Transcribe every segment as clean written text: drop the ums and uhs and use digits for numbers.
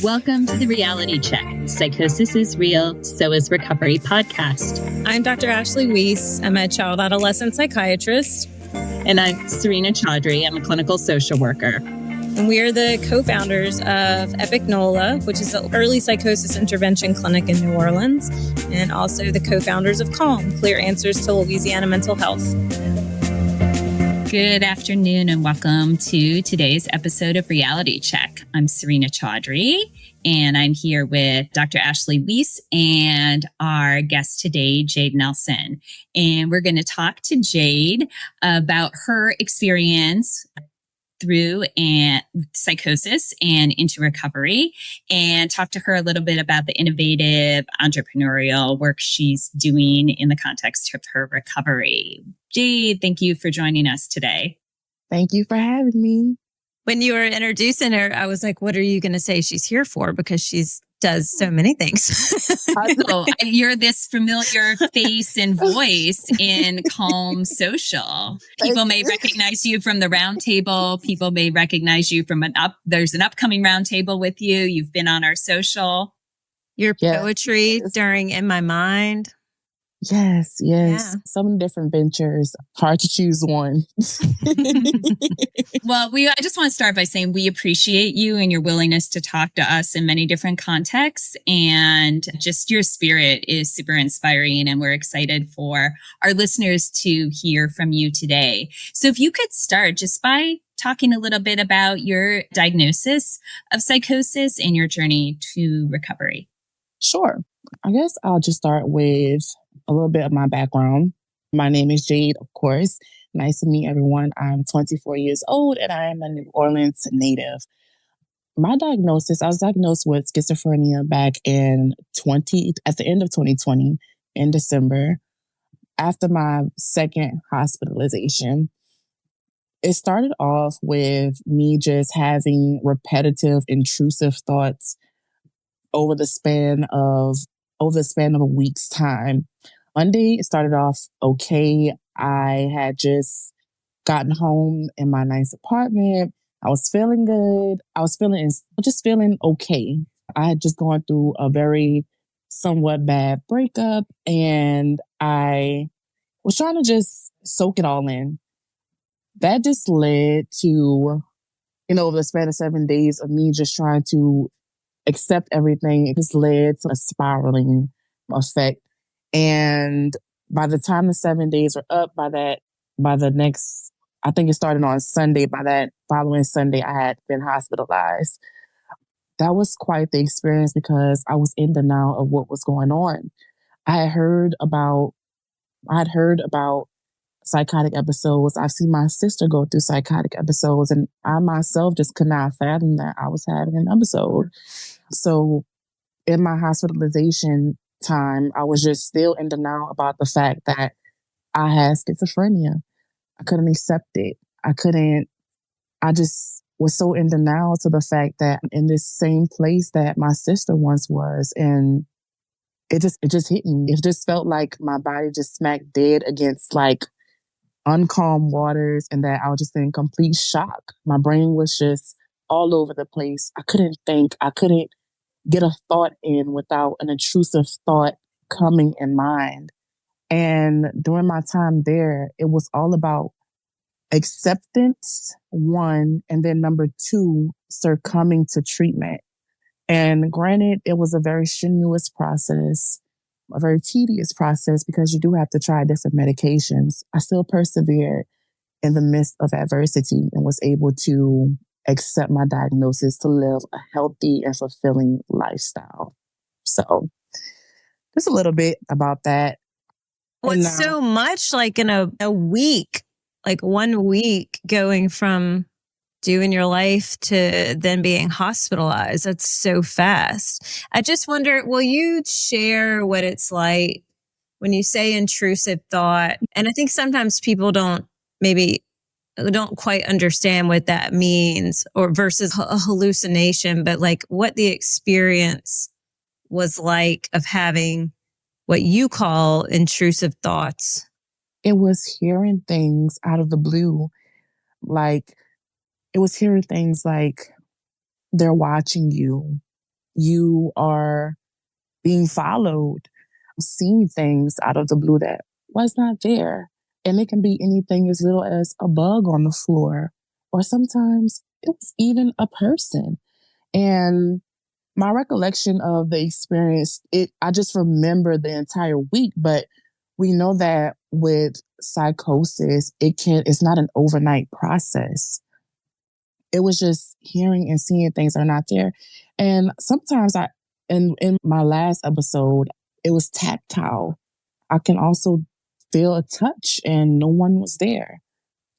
Welcome to the Reality Check, Psychosis is Real, So is Recovery podcast. I'm Dr. Ashley Weiss. I'm a child adolescent psychiatrist. And I'm Serena Chaudhry. I'm a clinical social worker. And we are the co-founders of EPIC-NOLA, which is the Early Psychosis Intervention Clinic in New Orleans, and also the co-founders of CALM, Clear Answers to Louisiana Mental Health. Good afternoon and welcome to today's episode of Reality Check. I'm Serena Chaudhry and I'm here with Dr. Ashley Weiss and our guest today, Jayde Nelson. And we're going to talk to Jayde about her experience through psychosis and into recovery, and talk to her a little bit about the innovative entrepreneurial work she's doing in the context of her recovery. Jayde, thank you for joining us today. Thank you for having me. When you were introducing her, I was like, what are you going to say she's here for? Because she's does so many things. So you're this familiar face and voice in CALM Social. People may recognize you from the roundtable. People may recognize you from there's an upcoming roundtable with you. You've been on our social. Your poetry during In My Mind. Yes. Yeah. Some different ventures. Hard to choose one. Well, I just want to start by saying we appreciate you and your willingness to talk to us in many different contexts. And just your spirit is super inspiring. And we're excited for our listeners to hear from you today. So if you could start just by talking a little bit about your diagnosis of psychosis and your journey to recovery. Sure. I guess I'll just start with a little bit of my background. My name is Jayde, of course. Nice to meet everyone. I'm 24 years old and I am a New Orleans native. My diagnosis, I was diagnosed with schizophrenia back at the end of 2020 in December, after my second hospitalization. It started off with me just having repetitive, intrusive thoughts over the span of a week's time. Monday, it started off okay. I had just gotten home in my nice apartment. I was feeling good. I was just feeling okay. I had just gone through a very somewhat bad breakup and I was trying to just soak it all in. That just led to, over the span of 7 days of me just trying to accept everything. It just led to a spiraling effect. And by the time the 7 days were up, I think it started on Sunday. By that following Sunday, I had been hospitalized. That was quite the experience because I was in denial of what was going on. I had heard about psychotic episodes. I've seen my sister go through psychotic episodes, and I myself just could not fathom that I was having an episode. So in my hospitalization time, I was just still in denial about the fact that I had schizophrenia. I couldn't accept it. I just was so in denial to the fact that I'm in this same place that my sister once was. And it just hit me. It just felt like my body just smacked dead against like uncalm waters, and that I was just in complete shock. My brain was just all over the place. I couldn't think. I couldn't get a thought in without an intrusive thought coming in mind. And during my time there, it was all about acceptance, one, and then number two, succumbing to treatment. And granted, it was a very strenuous process, a very tedious process, because you do have to try different medications. I still persevered in the midst of adversity and was able to accept my diagnosis to live a healthy and fulfilling lifestyle. So just a little bit about that. What's so much like in a week, like 1 week going from doing your life to then being hospitalized. That's so fast. I just wonder, will you share what it's like when you say intrusive thought? And I think sometimes people don't quite understand what that means, or versus a hallucination, but like what the experience was like of having what you call intrusive thoughts. It was hearing things out of the blue. Like, it was hearing things like, they're watching you. you are being followed, seeing things out of the blue that was not there. And it can be anything as little as a bug on the floor, or sometimes it was even a person. And my recollection of the experience, I just remember the entire week, but we know that with psychosis, it's not an overnight process. It was just hearing and seeing things are not there. And sometimes in my last episode, it was tactile. I can also feel a touch and no one was there.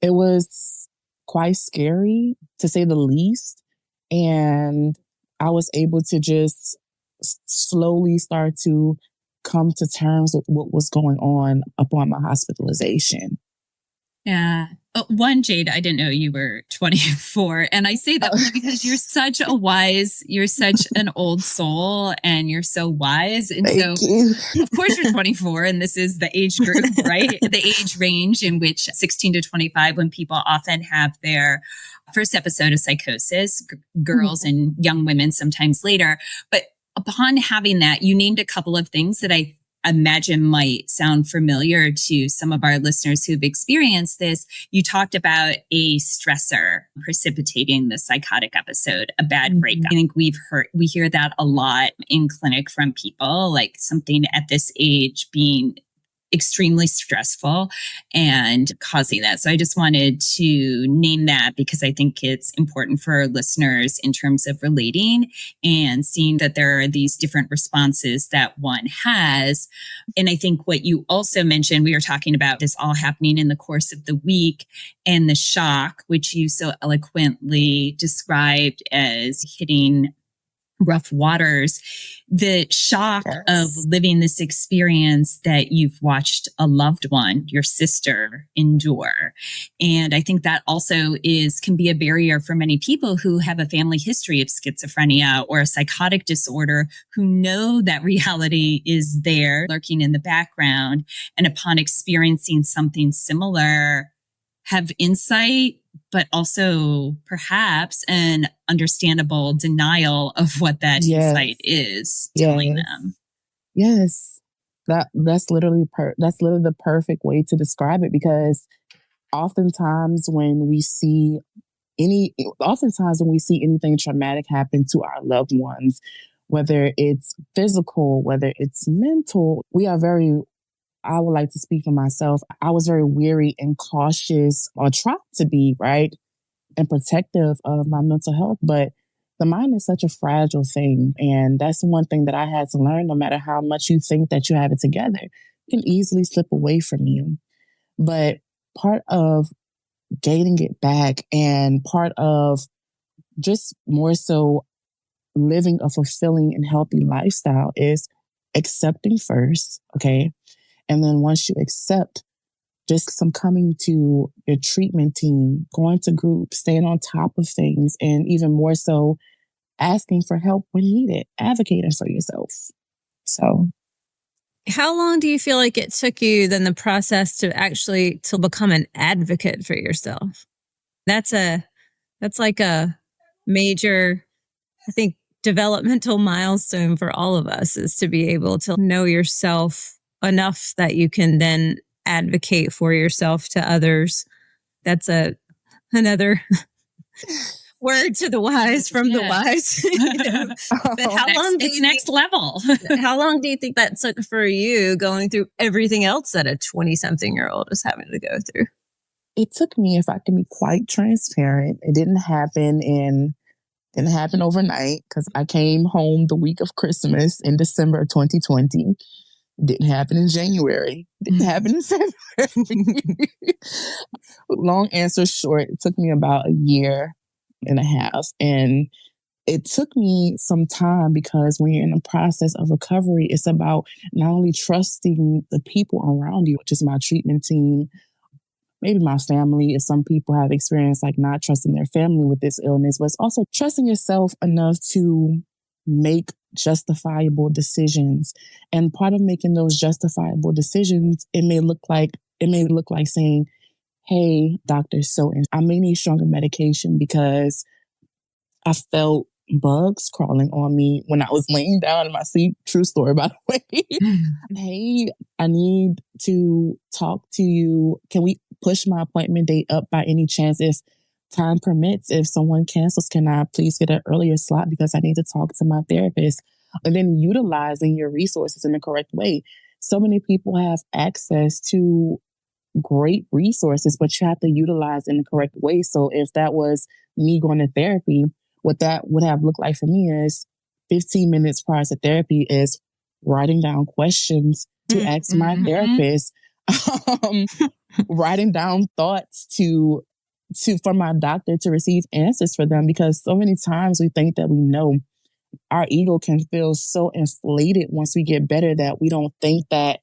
It was quite scary, to say the least. And I was able to just slowly start to come to terms with what was going on upon my hospitalization. Yeah. One, Jade, I didn't know you were 24. And I say that because you're such an old soul and you're so wise. And Thank you. Of course you're 24 and this is the age group, right? The age range in which 16 to 25, when people often have their first episode of psychosis, girls and young women sometimes later. But upon having that, you named a couple of things that I imagine might sound familiar to some of our listeners who've experienced this. You talked about a stressor precipitating the psychotic episode, a bad breakup. I think we hear that a lot in clinic from people, like something at this age being extremely stressful and causing that. So I just wanted to name that because I think it's important for listeners in terms of relating and seeing that there are these different responses that one has. And I think what you also mentioned, we were talking about this all happening in the course of the week, and the shock, which you so eloquently described as hitting rough waters, the shock of living this experience that you've watched a loved one, your sister, endure. And I think that also can be a barrier for many people who have a family history of schizophrenia or a psychotic disorder, who know that reality is there lurking in the background. And upon experiencing something similar, have insight, but also perhaps an understandable denial of what that insight is telling them. Yes. That's literally the perfect way to describe it, because oftentimes when we see anything traumatic happen to our loved ones, whether it's physical, whether it's mental, I would like to speak for myself. I was very wary and cautious, or tried to be, right, and protective of my mental health. But the mind is such a fragile thing. And that's one thing that I had to learn. No matter how much you think that you have it together, it can easily slip away from you. But part of gaining it back, and part of just more so living a fulfilling and healthy lifestyle, is accepting first, okay? And then once you accept, just some coming to your treatment team, going to groups, staying on top of things, and even more so asking for help when needed, advocating for yourself. So, how long do you feel like it took you then the process to become an advocate for yourself? That's like a major, I think, developmental milestone for all of us, is to be able to know yourself enough that you can then advocate for yourself to others. That's another word to the wise from the wise. But next level. How long do you think that took for you, going through everything else that a 20-something-year-old is having to go through? It took me, if I can be quite transparent, it didn't happen overnight, because I came home the week of Christmas in December of 2020. Didn't happen in January. Didn't happen in February. Long answer short, it took me about a year and a half. And it took me some time, because when you're in the process of recovery, it's about not only trusting the people around you, which is my treatment team, maybe my family, if some people have experienced like not trusting their family with this illness, but it's also trusting yourself enough to make justifiable decisions. And part of making those justifiable decisions, it may look like saying, hey, doctor, so I may need stronger medication because I felt bugs crawling on me when I was laying down in my sleep. True story, by the way. Hey, I need to talk to you. Can we push my appointment date up by any chance? If time permits, if someone cancels, can I please get an earlier slot because I need to talk to my therapist? And then utilizing your resources in the correct way. So many people have access to great resources, but you have to utilize in the correct way. So if that was me going to therapy, what that would have looked like for me is 15 minutes prior to therapy is writing down questions to ask my therapist, writing down thoughts to for my doctor to receive answers for them. Because so many times we think that we know. Our ego can feel so inflated once we get better that we don't think that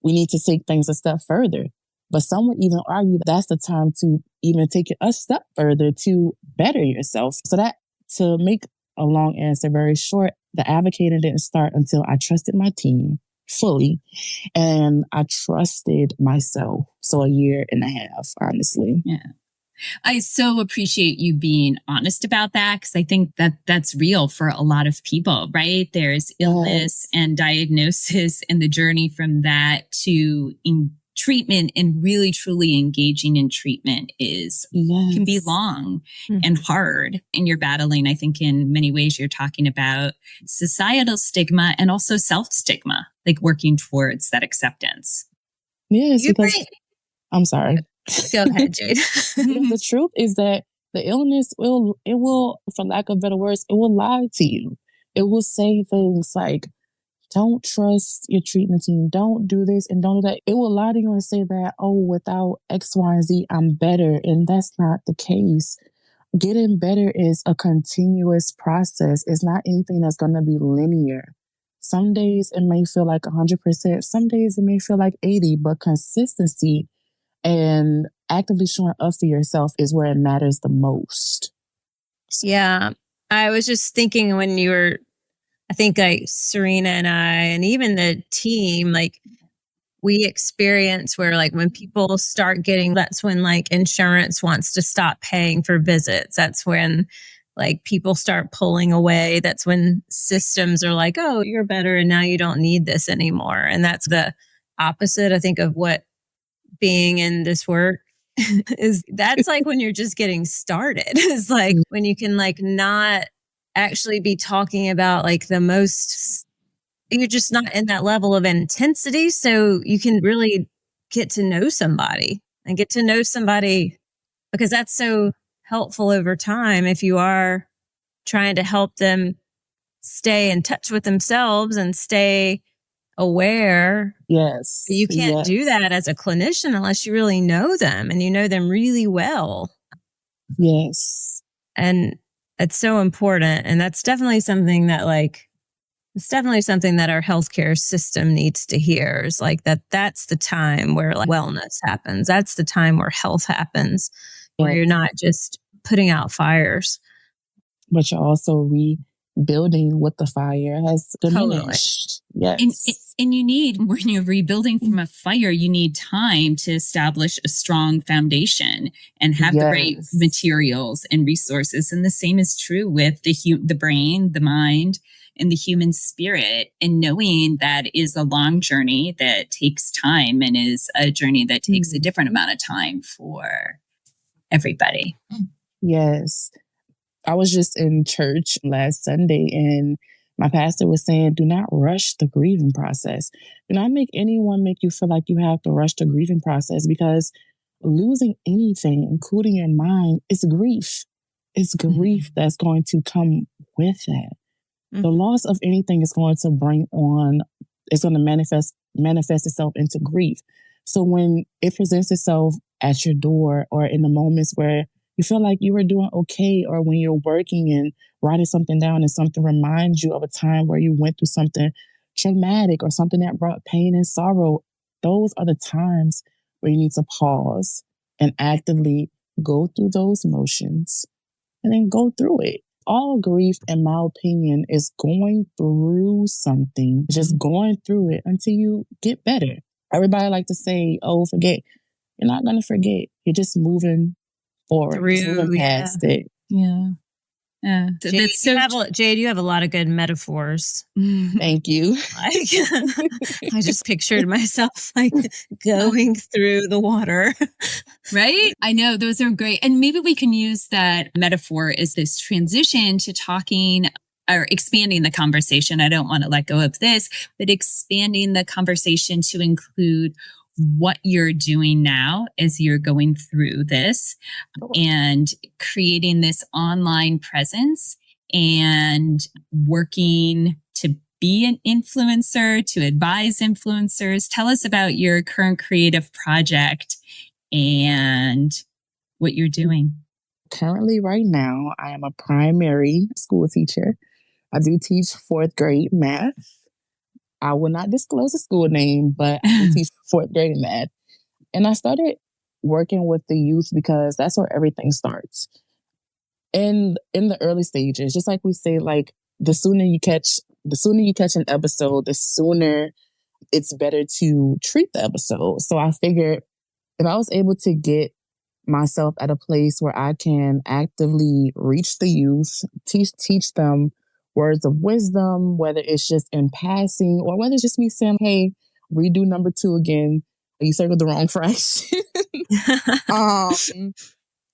we need to take things a step further. But some would even argue that that's the time to even take it a step further to better yourself. So that, to make a long answer very short, the advocating didn't start until I trusted my team fully and I trusted myself. So a year and a half, honestly. Yeah. I so appreciate you being honest about that, because I think that that's real for a lot of people, right? There's illness and diagnosis, and the journey from that to treatment and really truly engaging in treatment can be long and hard. And you're battling, I think in many ways, you're talking about societal stigma and also self-stigma, like working towards that acceptance. Yes, because I'm sorry. Go ahead, Jayde. The truth is that the illness will, for lack of better words, it will lie to you. It will say things like, don't trust your treatment team. Don't do this and don't do that. It will lie to you and say that, oh, without X, Y, and Z, I'm better. And that's not the case. Getting better is a continuous process. It's not anything that's going to be linear. Some days it may feel like 100%. Some days it may feel like 80%, but consistency and actively showing up for yourself is where it matters the most. Yeah. I was just thinking when you were, I think like Serena and I, and even the team, like we experience where like when people start getting, that's when like insurance wants to stop paying for visits. That's when like people start pulling away. That's when systems are like, oh, you're better and now you don't need this anymore. And that's the opposite, I think, of what being in this work is. That's like when you're just getting started. It's like when you can like not actually be talking about like the most, you're just not in that level of intensity. So you can really get to know somebody because that's so helpful over time. If you are trying to help them stay in touch with themselves and stay aware. Yes. You can't do that as a clinician unless you really know them and you know them really well. Yes. And it's so important. And that's definitely something that our healthcare system needs to hear, is like that's the time where like wellness happens. That's the time where health happens, where you're not just putting out fires. But you're also rebuilding what the fire has diminished. Totally. Yes. And you need, when you're rebuilding from a fire, you need time to establish a strong foundation and have the right materials and resources. And the same is true with the brain, the mind, and the human spirit. And knowing that is a long journey that takes time and is a journey that takes a different amount of time for everybody. Yes. I was just in church last Sunday and my pastor was saying, do not rush the grieving process. Do not make anyone make you feel like you have to rush the grieving process, because losing anything, including your mind, is grief. It's grief that's going to come with that. The loss of anything is going to it's going to manifest itself into grief. So when it presents itself at your door or in the moments where you feel like you were doing okay, or when you're working and writing something down and something reminds you of a time where you went through something traumatic or something that brought pain and sorrow, those are the times where you need to pause and actively go through those emotions and then go through it. All grief, in my opinion, is going through something, just going through it until you get better. Everybody like to say, oh, forget. You're not going to forget. You're just moving forward, moving past it. Yeah. Yeah. Jayde, you have a lot of good metaphors. Thank you. I just pictured myself like going through the water. Right? I know, those are great. And maybe we can use that metaphor as this transition to talking or expanding the conversation. I don't want to let go of this, but expanding the conversation to include what you're doing now as you're going through this and creating this online presence and working to be an influencer, to advise influencers. Tell us about your current creative project and what you're doing. Currently, right now, I am a primary school teacher. I do teach fourth grade math. I will not disclose the school name, but I do teach fourth grade math. And I started working with the youth because that's where everything starts. In the early stages, just like we say, like the sooner you catch an episode, the sooner it's better to treat the episode. So I figured if I was able to get myself at a place where I can actively reach the youth, teach them words of wisdom, whether it's just in passing or whether it's just me saying, hey, redo number 2 again. You circled the wrong fraction.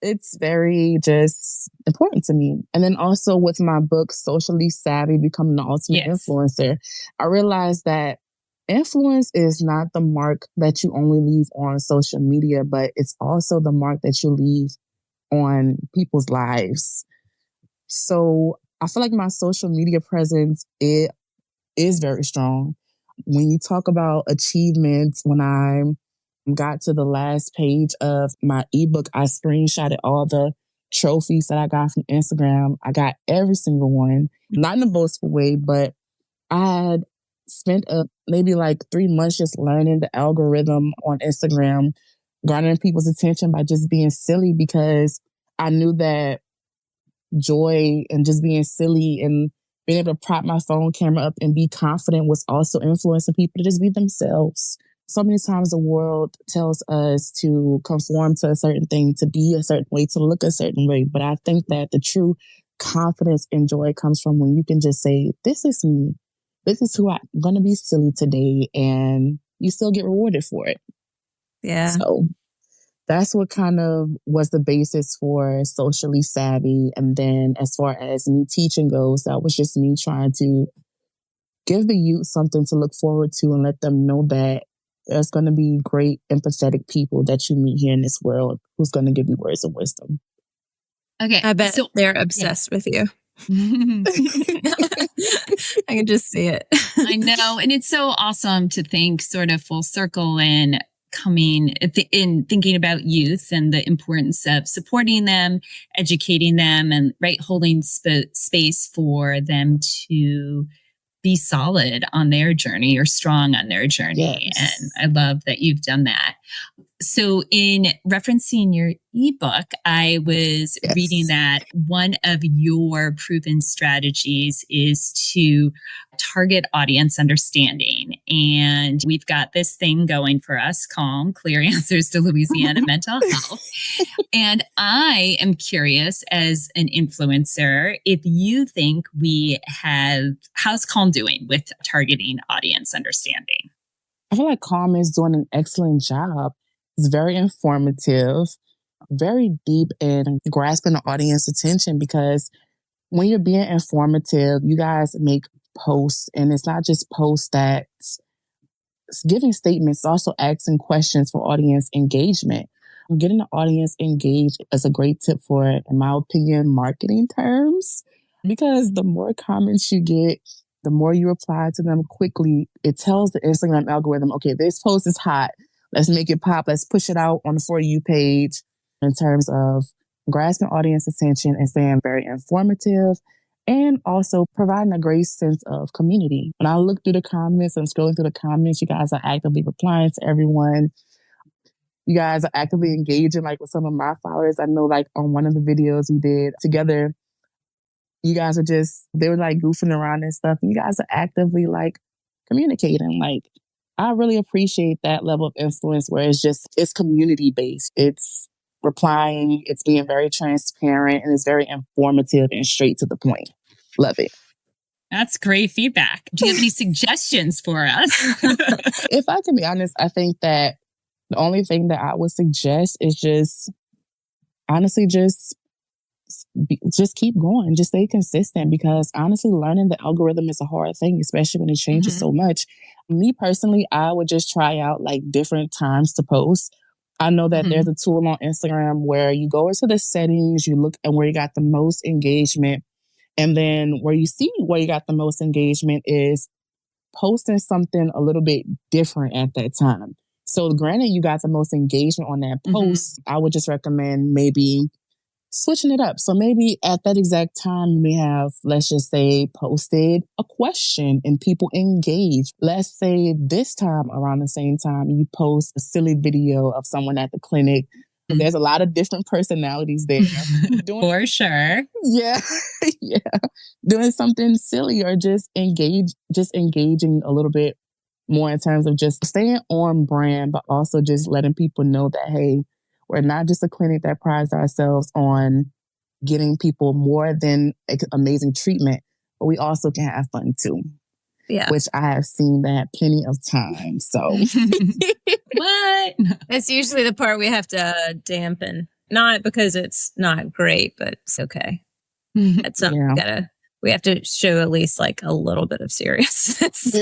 It's very just important to me. And then also with my book, Socially Savvy, Becoming the Ultimate Influencer, I realized that influence is not the mark that you only leave on social media, but it's also the mark that you leave on people's lives. So I feel like my social media presence, it is very strong. When you talk about achievements, when I got to the last page of my ebook, I screenshotted all the trophies that I got from Instagram. I got every single one, not in a boastful way, but I had spent maybe like 3 months just learning the algorithm on Instagram, garnering people's attention by just being silly because I knew that joy and just being silly and being able to prop my phone camera up and be confident was also influencing people to just be themselves. So many times the world tells us to conform to a certain thing, to be a certain way, to look a certain way. But I think that the true confidence and joy comes from when you can just say, this is me. This is who I'm going to be silly today. And you still get rewarded for it. Yeah. So that's what kind of was the basis for Socially Savvy. And then as far as me teaching goes, that was just me trying to give the youth something to look forward to and let them know that there's going to be great, empathetic people that you meet here in this world who's going to give you words of wisdom. Okay. I bet they're obsessed with you. I can just see it. I know. And it's so awesome to think sort of full circle and coming in thinking about youth and the importance of supporting them, educating them, and holding space for them to be solid on their journey or strong on their journey. Yes. And I love that you've done that. So in referencing your ebook, I was reading that one of your proven strategies is to target audience understanding. And we've got this thing going for us, calm, clear answers to Louisiana Mental Health. And I am curious as an influencer, if you think how's Calm doing with targeting audience understanding? I feel like Calm is doing an excellent job. It's very informative, very deep in grasping the audience attention because when you're being informative, you guys make posts and it's not just posts that's giving statements, also asking questions for audience engagement. Getting the audience engaged is a great tip for, in my opinion, marketing terms, because the more comments you get, the more you reply to them quickly, it tells the Instagram algorithm, okay, this post is hot. Let's make it pop. Let's push it out on the For You page in terms of grasping audience attention and staying very informative and also providing a great sense of community. When I look through the comments, I'm scrolling through the comments, you guys are actively replying to everyone. You guys are actively engaging with some of my followers. I know on one of the videos we did together, you guys they were goofing around and stuff. And you guys are actively communicating. I really appreciate that level of influence where it's community based. It's replying. It's being very transparent and it's very informative and straight to the point. Love it. That's great feedback. Do you have any suggestions for us? If I can be honest, I think that the only thing that I would suggest is just keep going, just stay consistent, because honestly, learning the algorithm is a hard thing, especially when it changes so much. Me personally, I would just try out like different times to post. I know that there's a tool on Instagram where you go into the settings, you look at where you got the most engagement, and then where you see where you got the most engagement is posting something a little bit different at that time. So granted, you got the most engagement on that post, I would just recommend maybe switching it up. So maybe at that exact time, you may have, let's just say, posted a question and people engage. Let's say this time around the same time, you post a silly video of someone at the clinic. There's a lot of different personalities there. For sure. Yeah. Yeah. Doing something silly or just engaging a little bit more in terms of just staying on brand, but also just letting people know that, hey, we're not just a clinic that prides ourselves on getting people more than amazing treatment, but we also can have fun too. Yeah. Which I have seen that plenty of times. So what? It's usually the part we have to dampen. Not because it's not great, but it's okay. It's something we have to show at least like a little bit of seriousness.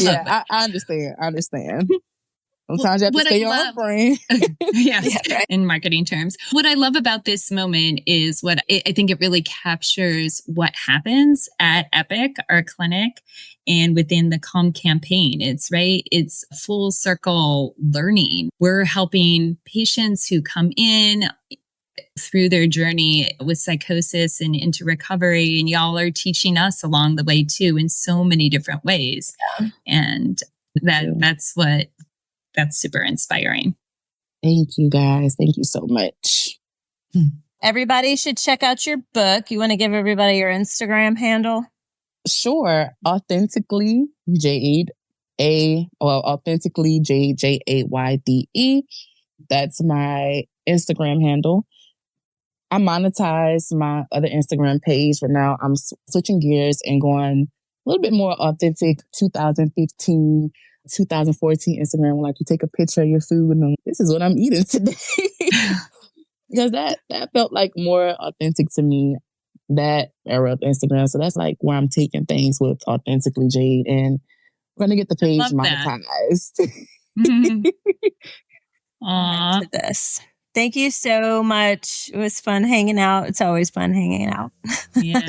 Yeah, I understand. Sometimes you have to stay on brand. Yes, right. In marketing terms. What I love about this moment is I think it really captures what happens at EPIC, our clinic, and within the CALM campaign. It's full circle learning. We're helping patients who come in through their journey with psychosis and into recovery, and y'all are teaching us along the way too in so many different ways. Yeah. And that's super inspiring. Thank you, guys. Thank you so much. Everybody should check out your book. You want to give everybody your Instagram handle? Sure. Authentically Jayde. Authentically Jayde. That's my Instagram handle. I monetized my other Instagram page, but now I'm switching gears and going a little bit more authentic. 2015, 2014 Instagram, like you take a picture of your food and this is what I'm eating today. Because that felt like more authentic to me, that era of Instagram. So that's like where I'm taking things with Authentically Jayde, and we're going to get the page monetized. Aww. To this. Thank you so much. It was fun hanging out. It's always fun hanging out. Yeah.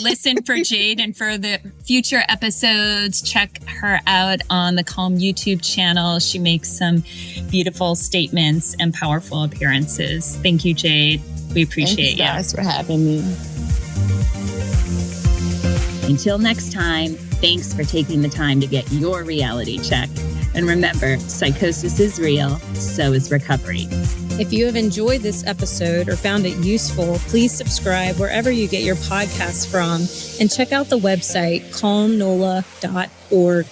Listen for Jayde and for the future episodes. Check her out on the CALM YouTube channel. She makes some beautiful statements and powerful appearances. Thank you, Jayde. We appreciate you. Thanks, guys, for having me. Until next time, thanks for taking the time to get your reality check. And remember, psychosis is real, so is recovery. If you have enjoyed this episode or found it useful, please subscribe wherever you get your podcasts from and check out the website calmnola.org.